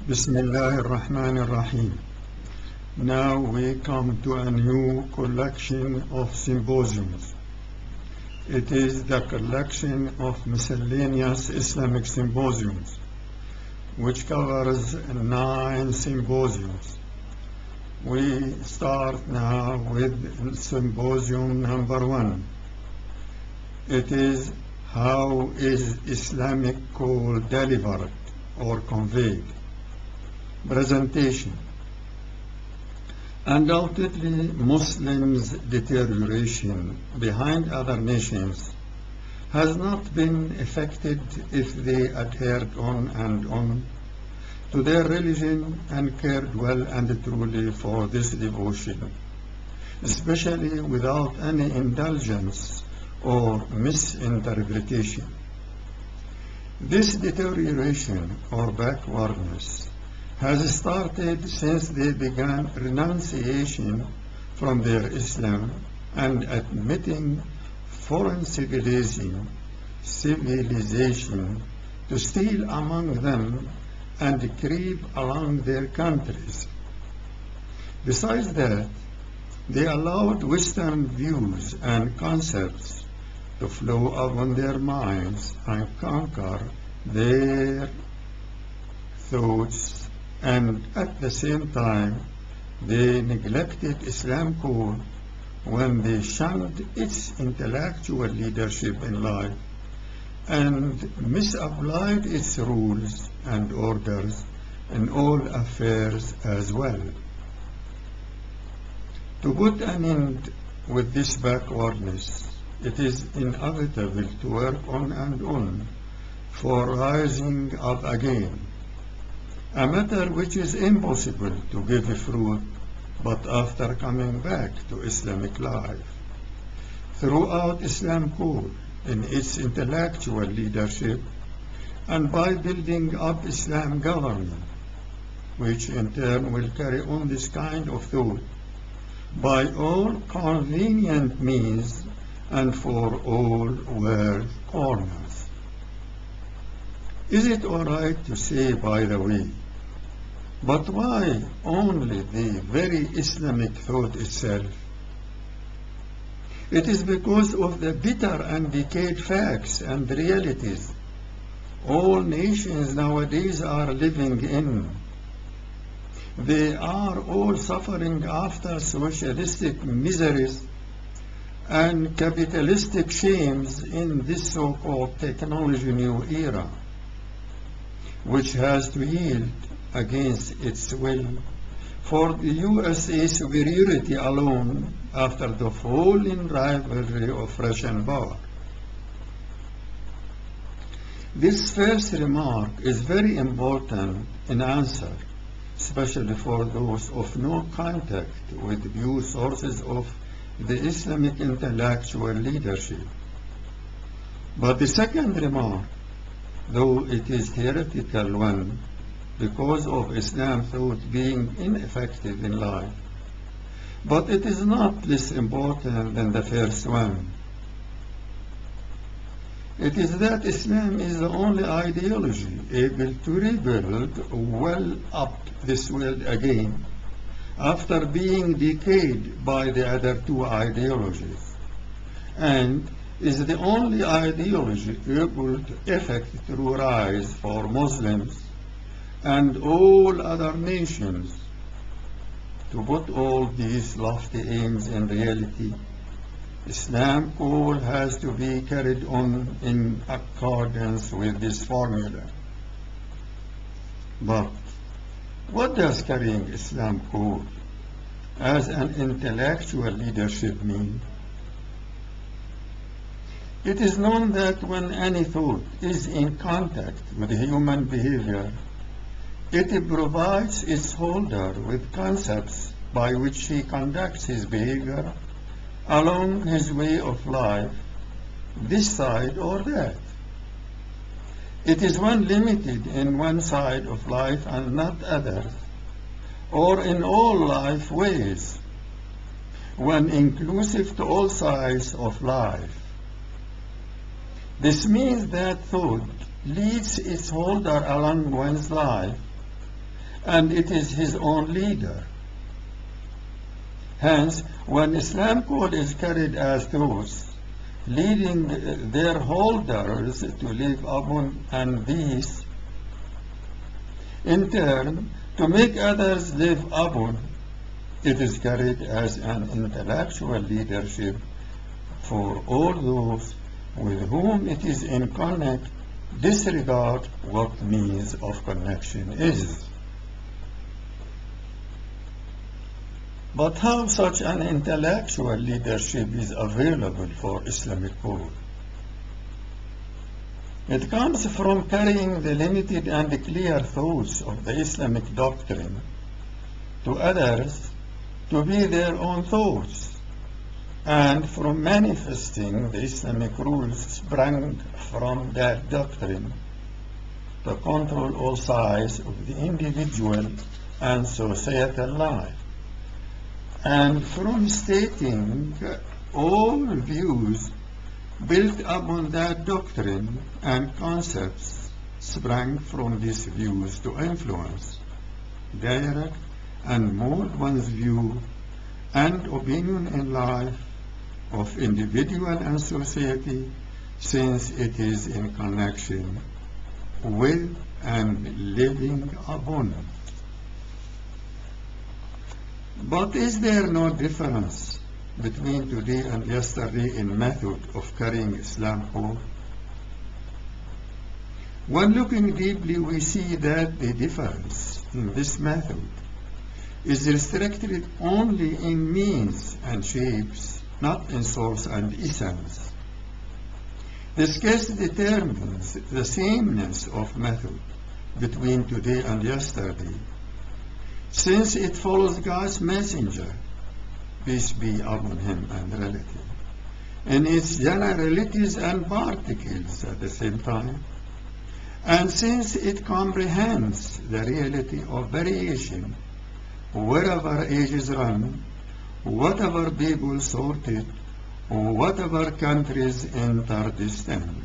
Bismillah ar-Rahman ar-Rahim. Now we come to a new collection of symposiums. It is the collection of miscellaneous Islamic symposiums, which covers 9 symposiums. We start now with symposium number 1. It is how is Islamic call delivered or conveyed? Presentation. Undoubtedly, Muslims' deterioration behind other nations has not been affected if they adhered on to their religion and cared well and truly for this devotion, especially without any indulgence or misinterpretation. This deterioration or backwardness has started since they began renunciation from their Islam and admitting foreign civilization to steal among them and creep along their countries. Besides that, they allowed Western views and concepts to flow upon their minds and conquer their thoughts, and at the same time they neglected Islam core when they shunned its intellectual leadership in life and misapplied its rules and orders in all affairs as well. To put an end with this backwardness, it is inevitable to work on for rising up again, a matter which is impossible to give fruit but after coming back to Islamic life. Throughout Islam core, in its intellectual leadership, and by building up Islam government, which in turn will carry on this kind of thought by all convenient means and for all world corners. Is it all right to say, by the way, but why only the very Islamic thought itself? It is because of the bitter and decayed facts and realities all nations nowadays are living in. They are all suffering after socialistic miseries and capitalistic shames in this so-called technology new era, which has to yield against its will for the USA superiority alone after the falling rivalry of Russian power. This first remark is very important in answer, especially for those of no contact with pure sources of the Islamic intellectual leadership. But the second remark, though it is theoretical one, because of Islam thought being ineffective in life, but it is not less important than the first one. It is that Islam is the only ideology able to rebuild well up this world again after being decayed by the other two ideologies, and is the only ideology able to effect true rise for Muslims and all other nations. To put all these lofty aims in reality, Islam call has to be carried on in accordance with this formula. But what does carrying Islam call as an intellectual leadership mean? It is known that when any thought is in contact with human behavior, it provides its holder with concepts by which he conducts his behavior along his way of life, this side or that. It is when limited in one side of life and not others, or in all life ways, when inclusive to all sides of life. This means that thought leads its holder along one's life and it is his own leader. Hence, when Islam code is carried as truth, leading their holders to live upon and these, in turn, to make others live upon, it is carried as an intellectual leadership for all those with whom it is in connect, disregard what means of connection is. But how such an intellectual leadership is available for Islamic code? It comes from carrying the limited and clear thoughts of the Islamic doctrine to others to be their own thoughts, and from manifesting the Islamic rules sprang from that doctrine to control all sides of the individual and societal life. And from stating all views built upon that doctrine and concepts sprang from these views to influence, direct, and mold one's view and opinion in life of individual and society, since it is in connection with and living upon. But is there no difference between today and yesterday in method of carrying Islam code? When looking deeply, we see that the difference in this method is restricted only in means and shapes, not in source and essence. This case determines the sameness of method between today and yesterday, since it follows God's messenger, peace be upon him and relative, in its generalities and particles at the same time, and since it comprehends the reality of variation wherever ages run, whatever people sorted, whatever countries interdistant.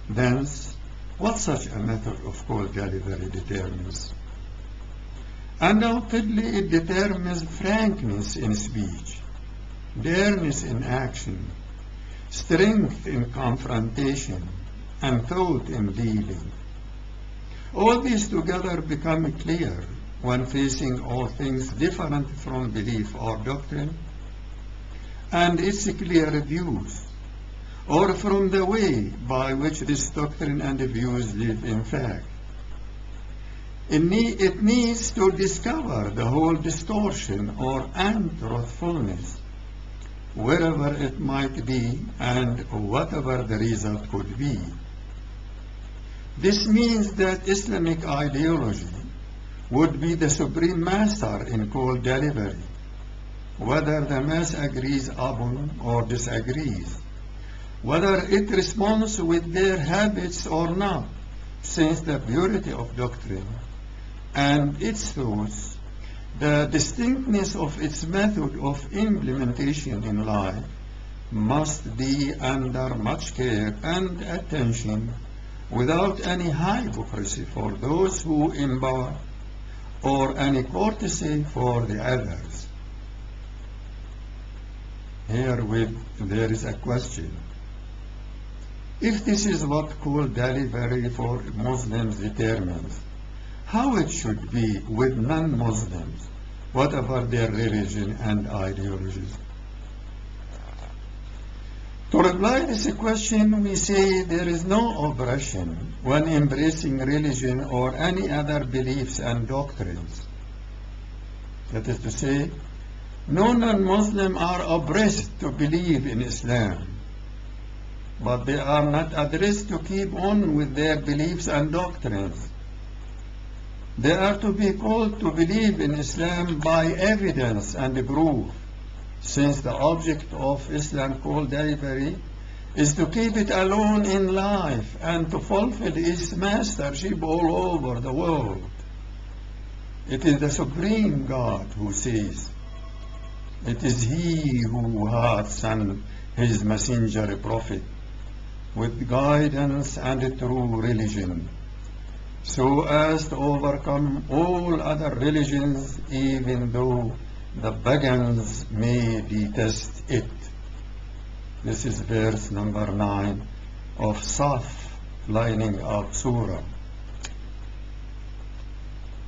Thence, what such a method of code delivery determines? Undoubtedly, it determines frankness in speech, dareness in action, strength in confrontation, and thought in dealing. All these together become clear when facing all things different from belief or doctrine and its clear views, or from the way by which this doctrine and views live in fact. It needs to discover the whole distortion or untruthfulness, wherever it might be and whatever the result could be. This means that Islamic ideology would be the supreme master in code delivery, whether the mass agrees upon or disagrees, whether it responds with their habits or not, since the purity of doctrine and its thoughts, the distinctness of its method of implementation in life, must be under much care and attention, without any hypocrisy for those who embark or any courtesy for the others. Herewith there is a question. If this is what code delivery for Muslims determines, how it should be with non-Muslims, whatever their religion and ideologies? To reply this question, we say there is no oppression when embracing religion or any other beliefs and doctrines. That is to say, no non-Muslim are oppressed to believe in Islam, but they are not addressed to keep on with their beliefs and doctrines. They are to be called to believe in Islam by evidence and proof, since the object of Islam called delivery is to keep it alone in life and to fulfill its mastership all over the world. It is the Supreme God who says, it is He who hath sent His messenger prophet with guidance and true religion, so as to overcome all other religions, even though the pagans may detest it. This is verse number 9 of Saf, lining up Surah.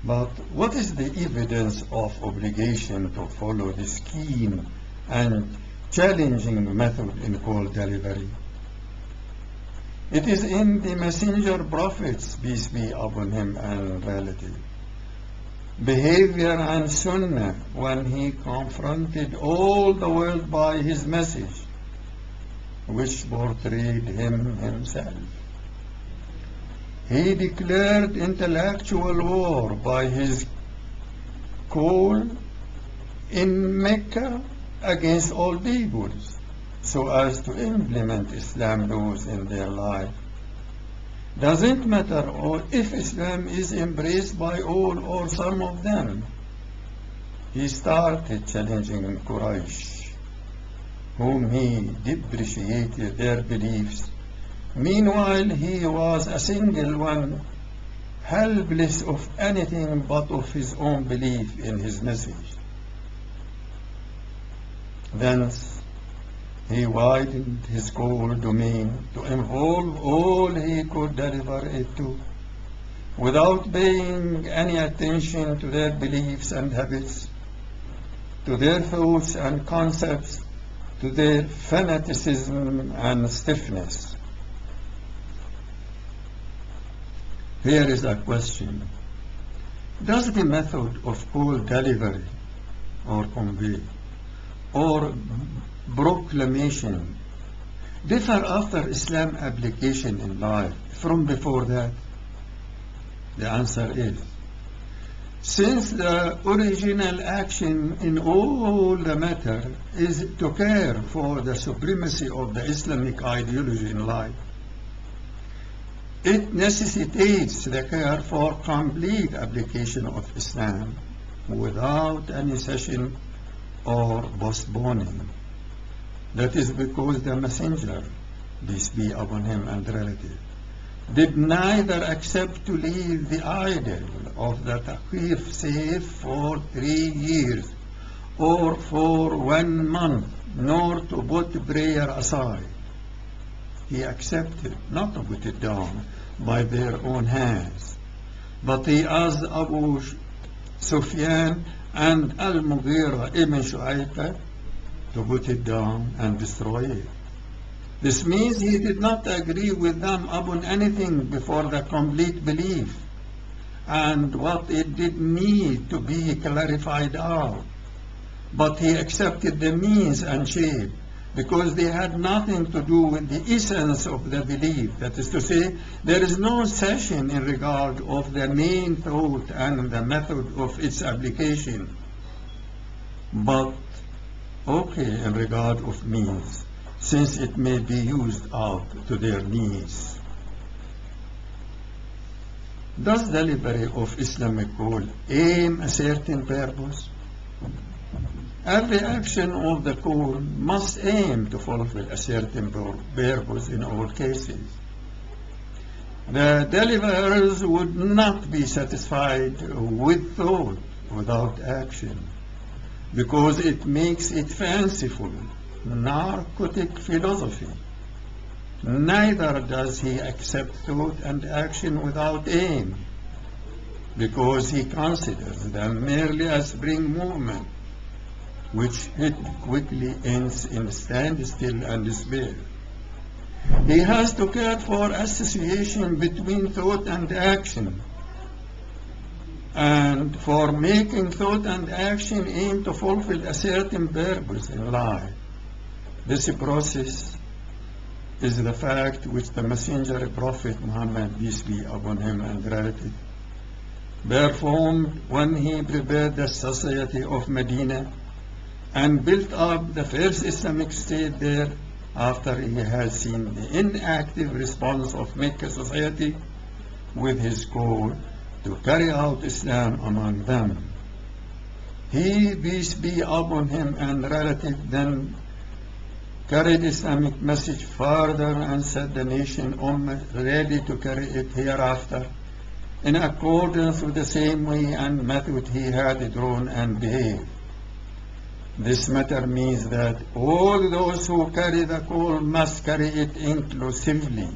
But what is the evidence of obligation to follow this keen and challenging method in call delivery? It is in the messenger prophets, peace be upon him and relative, behavior and sunnah when he confronted all the world by his message, which portrayed him himself. He declared intellectual war by his call in Mecca against all peoples, so as to implement Islam laws in their life. Doesn't matter if Islam is embraced by all or some of them. He started challenging Quraysh, whom he depreciated their beliefs. Meanwhile, he was a single one, helpless of anything but of his own belief in his message. Thence, he widened his call domain to involve all he could deliver it to, without paying any attention to their beliefs and habits, to their thoughts and concepts, to their fanaticism and stiffness. Here is a question. Does the method of call delivery or convey or proclamation differ after Islam application in life from before that? The answer is, since the original action in all the matter is to care for the supremacy of the Islamic ideology in life, it necessitates the care for complete application of Islam without any cessation or postponing. That is because the messenger, peace be upon him and relative, did neither accept to leave the idol of the taqif safe for 3 years or for 1 month, nor to put prayer aside. He accepted not to put it down by their own hands, but he asked Abu Sufyan and Al-Mughira ibn Shu'ayba to put it down and destroy it. This means he did not agree with them upon anything before the complete belief and what it did need to be clarified out, but he accepted the means and shape because they had nothing to do with the essence of the belief. That is to say, there is no cession in regard of the main thought and the method of its application, but okay in regard of means, since it may be used out to their needs. Does delivery of Islamic call aim a certain purpose? Every action of the call must aim to fulfill a certain purpose in all cases. The deliverers would not be satisfied with thought without action, because it makes it fanciful, narcotic philosophy. Neither does he accept thought and action without aim, because he considers them merely as spring movement, which it quickly ends in standstill and despair. He has to care for association between thought and action, and for making thought and action aim to fulfill a certain purpose in life. This process is the fact which the messenger Prophet Muhammad, peace be upon him and relative, performed when he prepared the society of Medina and built up the first Islamic state there after he had seen the inactive response of Mecca society with his call to carry out Islam among them. He, peace be upon him and relative, then carried Islamic message further and set the nation ready to carry it hereafter in accordance with the same way and method he had drawn and behaved. This matter means that all those who carry the call must carry it inclusively.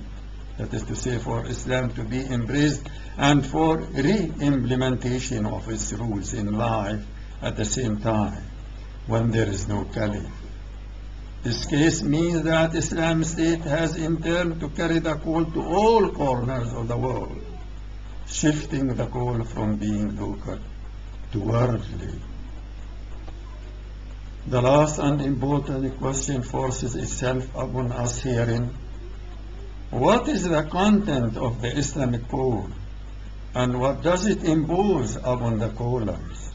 That is to say, for Islam to be embraced and for re-implementation of its rules in life at the same time, when there is no caliph. This case means that Islam State has in turn to carry the call to all corners of the world, shifting the call from being local to worldly. The last and important question forces itself upon us herein: what is the content of the Islamic call, and what does it impose upon the callers?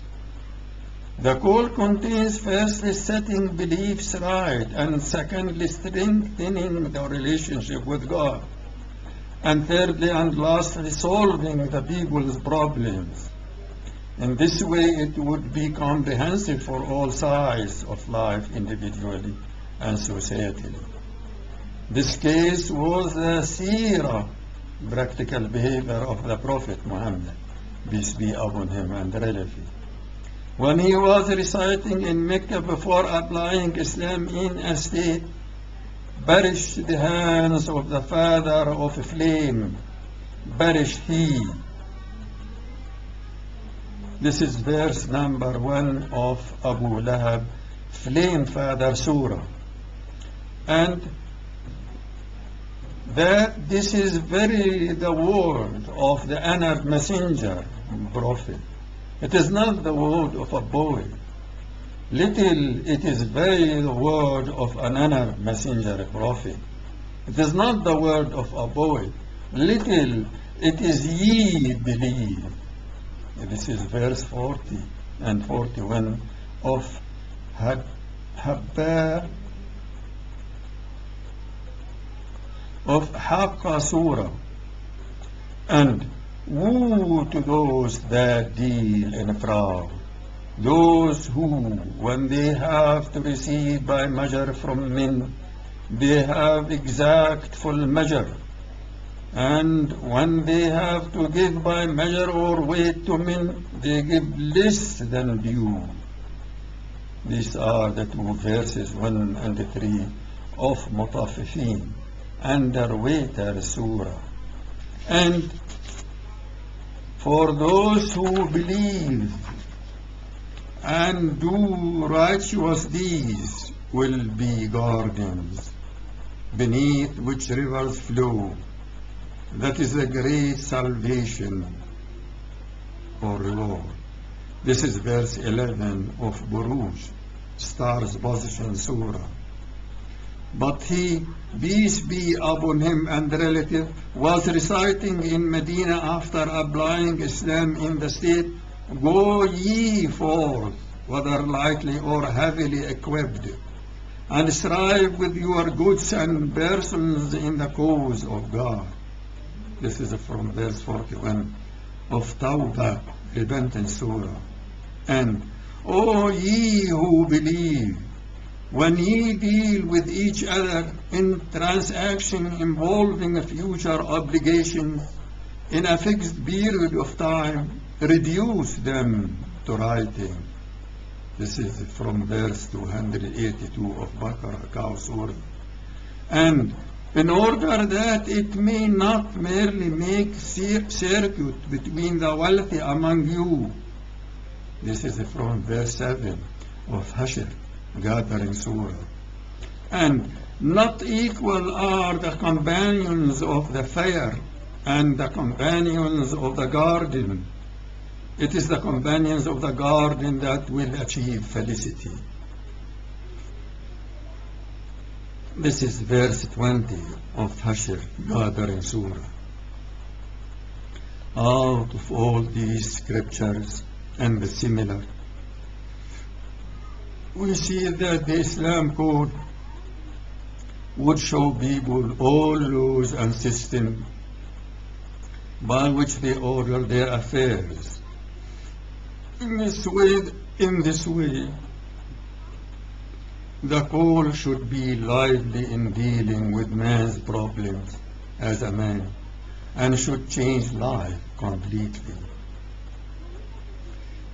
The call contains firstly setting beliefs right, and secondly strengthening the relationship with God, and thirdly and lastly solving the people's problems. In this way it would be comprehensive for all sides of life individually and societally. This case was the seerah, practical behavior of the Prophet Mohammed, peace be upon him and relative, when he was reciting in Mecca before applying Islam in a state: perish the hands of the father of flame, perish he. This is verse number 1 of Abu Lahab, Flame Father Surah. And that this is very the word of the honored messenger, prophet. It is not the word of a boy. Little, it is very the word of an honored messenger, prophet. It is not the word of a boy. Little, it is ye believe. This is verse 40 and 41 of Haqqa Surah. And woe to those that deal in fraud, those who, when they have to receive by measure from men, they have exact full measure, and when they have to give by measure or weight to men, they give less than due. These are the two verses 1 and 3 of Mutaffifin, underweighter surah. And for those who believe and do righteous deeds will be gardens beneath which rivers flow. That is a great salvation or reward. This is verse 11 of Buruj, Stars Position Surah. But he, peace be upon him and relative, was reciting in Medina after applying Islam in the state: go ye forth, whether lightly or heavily equipped, and strive with your goods and persons in the cause of God. This is from verse 41 of Tawbah, Repentance Surah. And, O ye who believe, when ye deal with each other in transaction involving future obligations in a fixed period of time, reduce them to writing. This is from verse 282 of Baqarah, Cow Surah. And in order that it may not merely make circuit between the wealthy among you. This is from verse 7 of Hashr, Gathering Surah. And not equal are the companions of the fire and the companions of the garden. It is the companions of the garden that will achieve felicity. This is verse 20 of Hashr, Gathering Surah. Out of all these scriptures and the similar, we see that the Islam code would show people all laws and systems by which they order their affairs. In this way, the call should be lively in dealing with man's problems as a man, and should change life completely.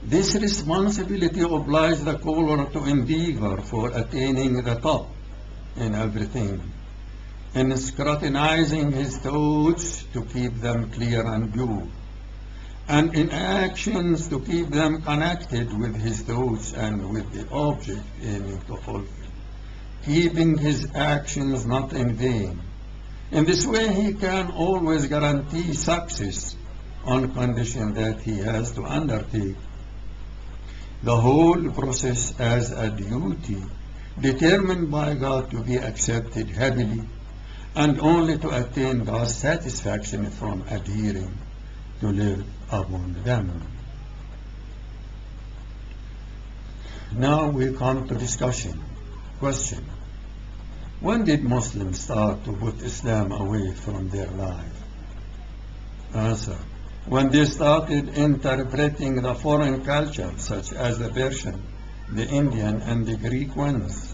This responsibility obliges the caller to endeavor for attaining the top in everything, in scrutinizing his thoughts to keep them clear and pure, and in actions to keep them connected with his thoughts and with the object aiming to fulfill, keeping his actions not in vain. In this way he can always guarantee success on condition that he has to undertake the whole process as a duty determined by God to be accepted happily, and only to attain God's satisfaction from adhering to live upon them. Now we come to discussion. Question: when did Muslims start to put Islam away from their life? Answer: when they started interpreting the foreign culture, such as the Persian, the Indian, and the Greek ones,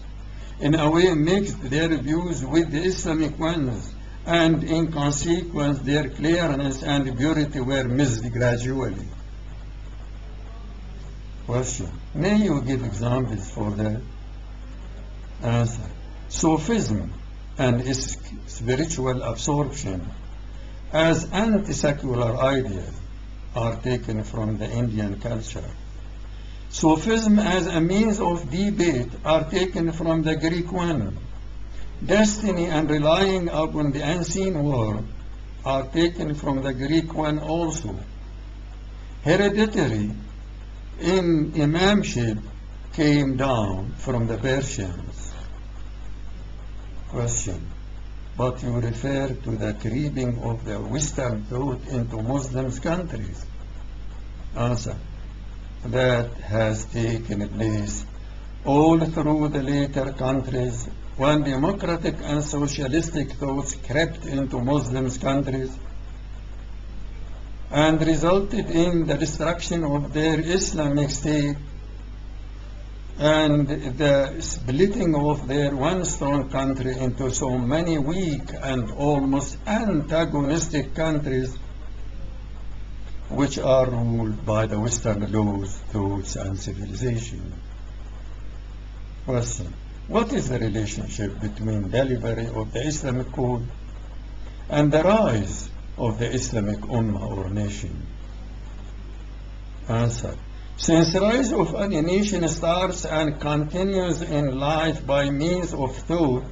in a way mixed their views with the Islamic ones, and in consequence their clearness and purity were missed gradually. Question: may you give examples for that? Answer: Sufism and its spiritual absorption as anti-secular ideas are taken from the Indian culture. Sufism as a means of debate are taken from the Greek one. Destiny and relying upon the unseen world are taken from the Greek one also. Hereditary in imamship came down from the Persians. Question: but you refer to the creeping of the Western thought into Muslim countries. Answer: that has taken place all through the later countries when democratic and socialistic thoughts crept into Muslim countries and resulted in the destruction of their Islamic state and the splitting of their one strong country into so many weak and almost antagonistic countries which are ruled by the Western laws, thoughts, and civilization. Question: what is the relationship between delivery of the Islamic code and the rise of the Islamic Ummah or nation? Answer: since rise of any nation starts and continues in life by means of thought,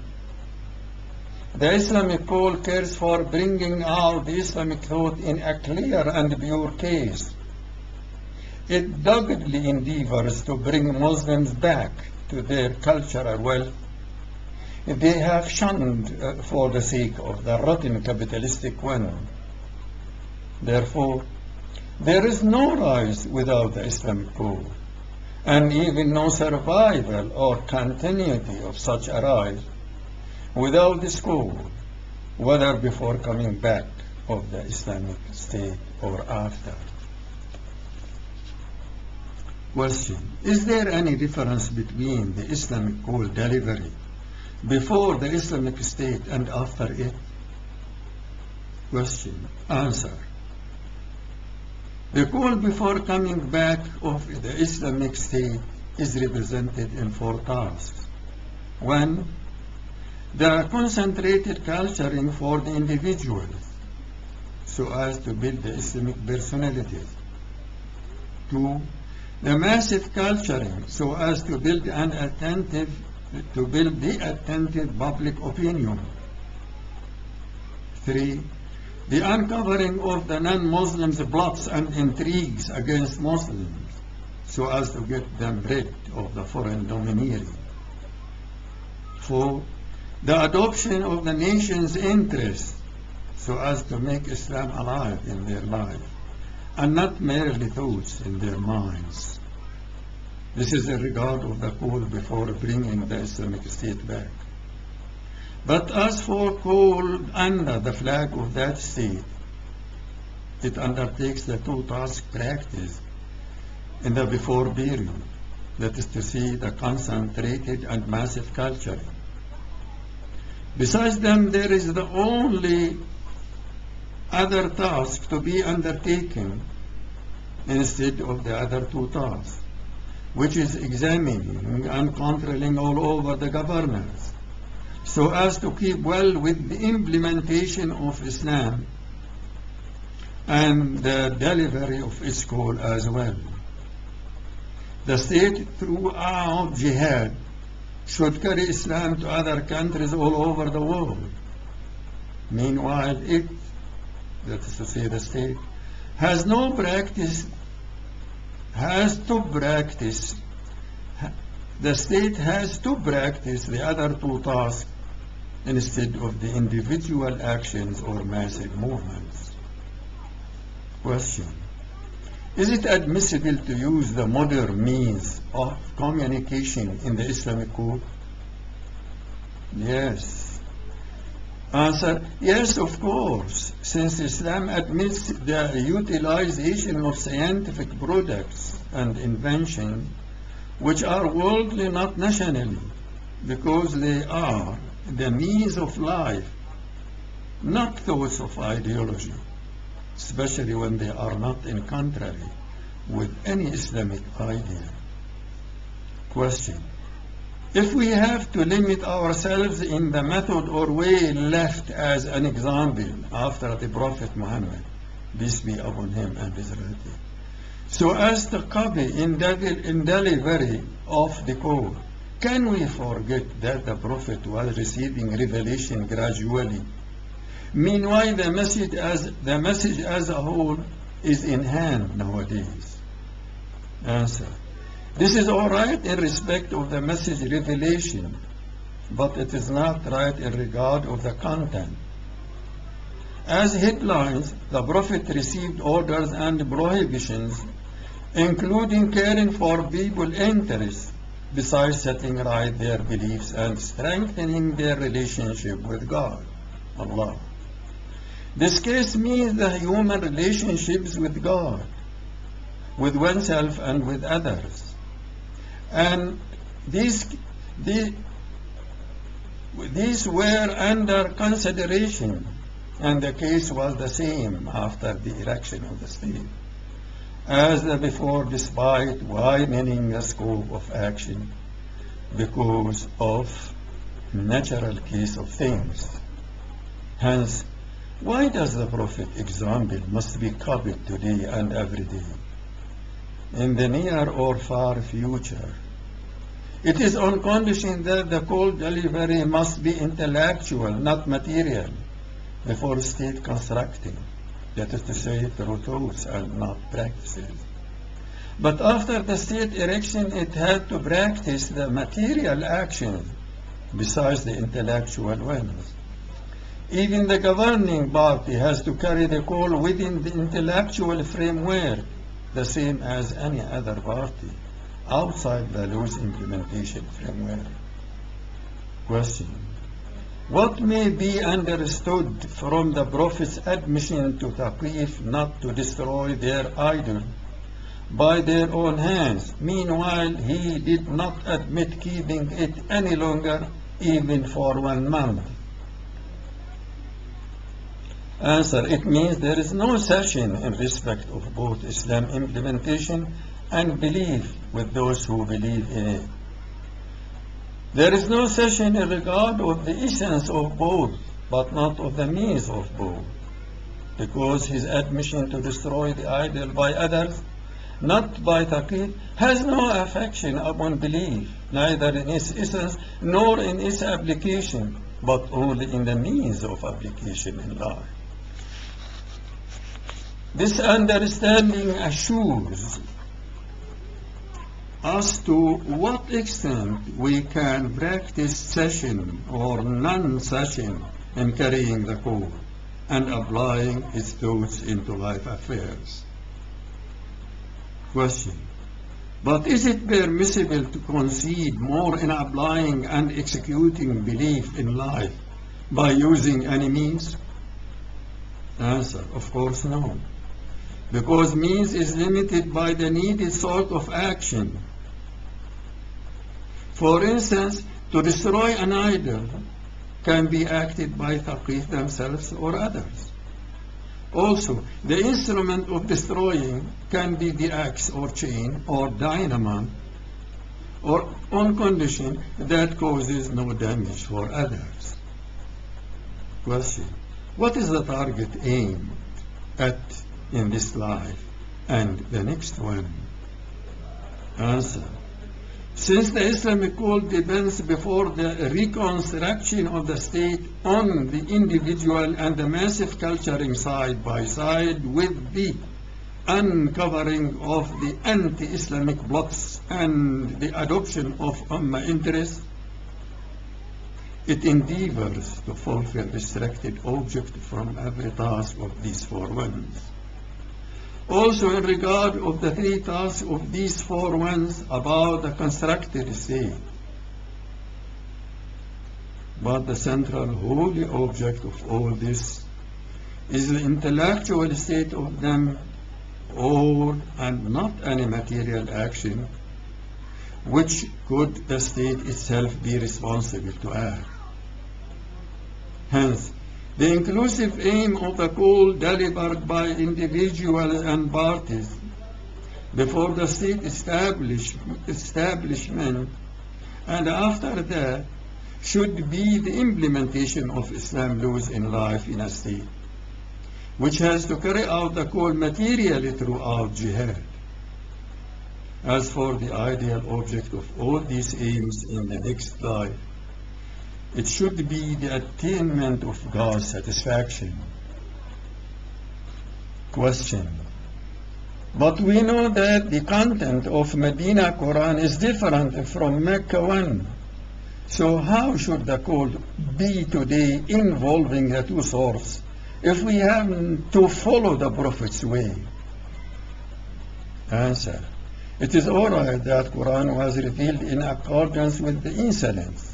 the Islamic call cares for bringing out the Islamic thought in a clear and pure case. It doggedly endeavors to bring Muslims back to their cultural wealth they have shunned for the sake of the rotten capitalistic one. Therefore, there is no rise without the Islamic code, and even no survival or continuity of such a rise without this code, whether before coming back of the Islamic State or after. Question: is there any difference between the Islamic code delivery before the Islamic State and after it? Question. Answer: the call before coming back of the Islamic State is represented in 4 tasks. 1. The concentrated culturing for the individuals so as to build the Islamic personalities. 2. The massive culturing so as to build the attentive public opinion. 3. The uncovering of the non-Muslims' plots and intrigues against Muslims so as to get them rid of the foreign domineering. 4. The adoption of the nation's interests so as to make Islam alive in their life and not merely thoughts in their minds. This is in regard of the call before bringing the Islamic State back. But as for call under the flag of that state, it undertakes the 2 tasks practiced in the before period, that is to say, the concentrated and massive culturing. Besides them, there is the only other tasks to be undertaken instead of the other two tasks, which is examining and controlling all over the governors, so as to keep well with the implementation of Islam and the delivery of its call as well. The state throughout jihad should carry Islam to other countries all over the world. Meanwhile, it, that is to say the state, has to practice, the state has to practice the other two tasks instead of the individual actions or massive movements. Question: is it admissible to use the modern means of communication in the Islamic code? Yes. Answer: yes, of course, since Islam admits the utilization of scientific products and inventions which are worldly, not nationally, because they are the means of life, not those of ideology, especially when they are not in contrary with any Islamic idea. Question: if we have to limit ourselves in the method or way left as an example after the Prophet Mohammed, peace be upon him and his relative, so as to copy in delivery of the code, can we forget that the Prophet was receiving revelation gradually? Meanwhile, the message as a whole is in hand nowadays. Answer: this is all right in respect of the message revelation, but it is not right in regard of the content. As headlines, the Prophet received orders and prohibitions, including caring for people's interests, besides setting right their beliefs and strengthening their relationship with God, Allah. This case means the human relationships with God, with oneself and with others. And these were under consideration, and the case was the same after the erection of the state as before, despite widening the scope of action because of natural case of things. Hence, why does the Prophet example must be copied today and every day? In the near or far future, it is on condition that the code delivery must be intellectual, not material, before state constructing, that is to say through thoughts and not practices. But after the state erection, it had to practice the material actions besides the intellectual ones. Even the governing party has to carry the call within the intellectual framework, the same as any other party, outside the law's implementation framework. Question: what may be understood from the Prophet's admission to Taqif not to destroy their idol by their own hands? Meanwhile, he did not admit keeping it any longer, even for 1 month. Answer: it means there is no cession in respect of both Islam implementation and belief with those who believe in it. There is no cession in regard of the essence of both, but not of the means of both, because his admission to destroy the idol by others, not by taqid, has no affection upon belief, neither in its essence nor in its application, but only in the means of application in life. This understanding assures as to what extent we can practice cession or non-cession in carrying the code and applying its thoughts into life affairs. Question: but is it permissible to concede more in applying and executing belief in life by using any means? Answer: of course no, because means is limited by the needed sort of action. For instance, to destroy an idol can be acted by Taqif themselves or others. Also, the instrument of destroying can be the axe or chain or dynamite, or on condition that causes no damage for others. Question: what is the target aimed at in this life and the next one? Answer: since the Islamic code depends before the reconstruction of the state on the individual and the massive culturing side by side with the uncovering of the anti-Islamic plots and the adoption of Ummah interests, it endeavors to fulfill restricted object from every task of these four ones. Also in regard of the three tasks of these four ones about the constructed state, but the central holy object of all this is the intellectual state of them all, and not any material action which could the state itself be responsible to act. Hence, the inclusive aim of the call delivered by individuals and parties before the state establishment and after that should be the implementation of Islam laws in life in a state, which has to carry out the call materially throughout jihad. As for the ideal object of all these aims in the next life, it should be the attainment of God's satisfaction. Question: but we know that the content of Medina Quran is different from Mecca one. So how should the call be today involving the two sources if we have to follow the Prophet's way? Answer: it is alright that Quran was revealed in accordance with the incidents,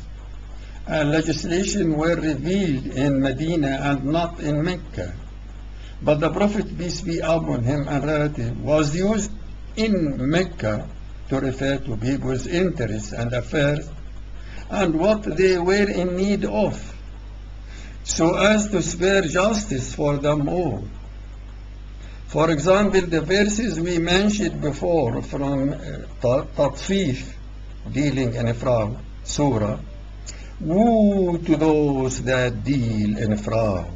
and legislation were revealed in Medina and not in Mecca. But the Prophet, peace be upon him and relative, was used in Mecca to refer to people's interests and affairs and what they were in need of, so as to spare justice for them all. For example, the verses we mentioned before from Tatfif, dealing in fraud, Surah, woe to those that deal in fraud,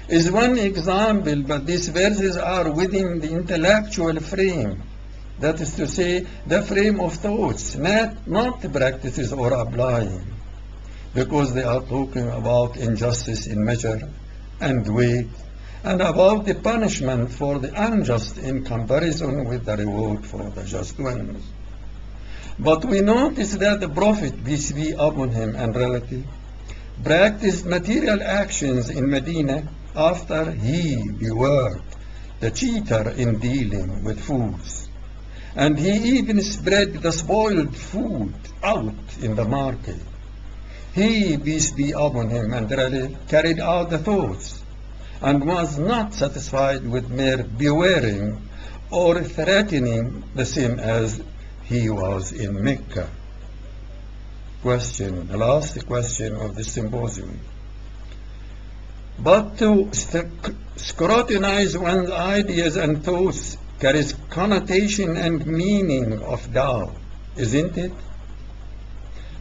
is one example, but these verses are within the intellectual frame, that is to say, the frame of thoughts, not practices or applying, because they are talking about injustice in measure and weight, and about the punishment for the unjust in comparison with the reward for the just ones. But we notice that the Prophet, peace be upon him and relative, practiced material actions in Medina after he beware the cheater in dealing with foods. And he even spread the spoiled food out in the market. He, peace be upon him and relative, carried out the thoughts and was not satisfied with mere bewaring or threatening, the same as he was in Mecca. Question, the last question of the symposium. But to scrutinize one's ideas and thoughts carries connotation and meaning of doubt, isn't it?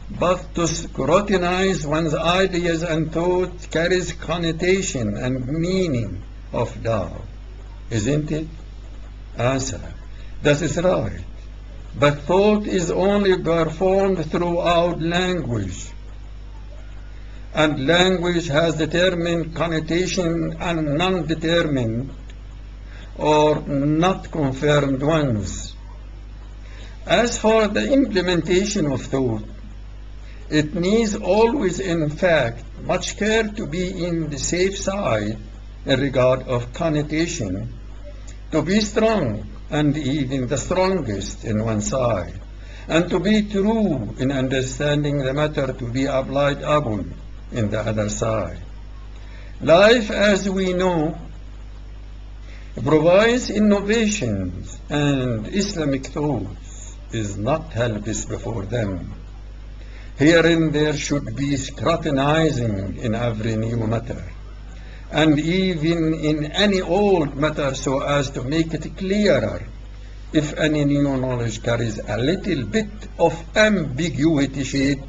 But to scrutinize one's ideas and thoughts carries connotation and meaning of doubt, isn't it? Answer, that is right. But thought is only performed throughout language, and language has determined connotation and non-determined or not confirmed ones. As for the implementation of thought, it needs always, in fact, much care to be in the safe side in regard of connotation, to be strong and even the strongest in one side, and to be true in understanding the matter to be applied upon in the other side. Life, as we know, provides innovations, and Islamic thoughts is not helpless before them. Herein there should be scrutinizing in every new matter, and even in any old matter, so as to make it clearer if any new knowledge carries a little bit of ambiguity, shade,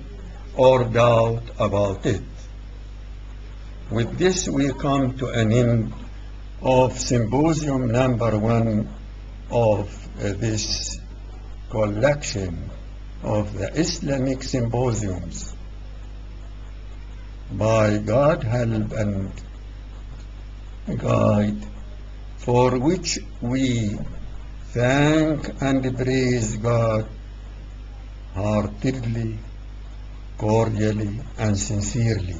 or doubt about it. With this, we come to an end of symposium number 1 of this collection of the Islamic symposiums. By God's help and guide, for which we thank and praise God heartily, cordially, and sincerely.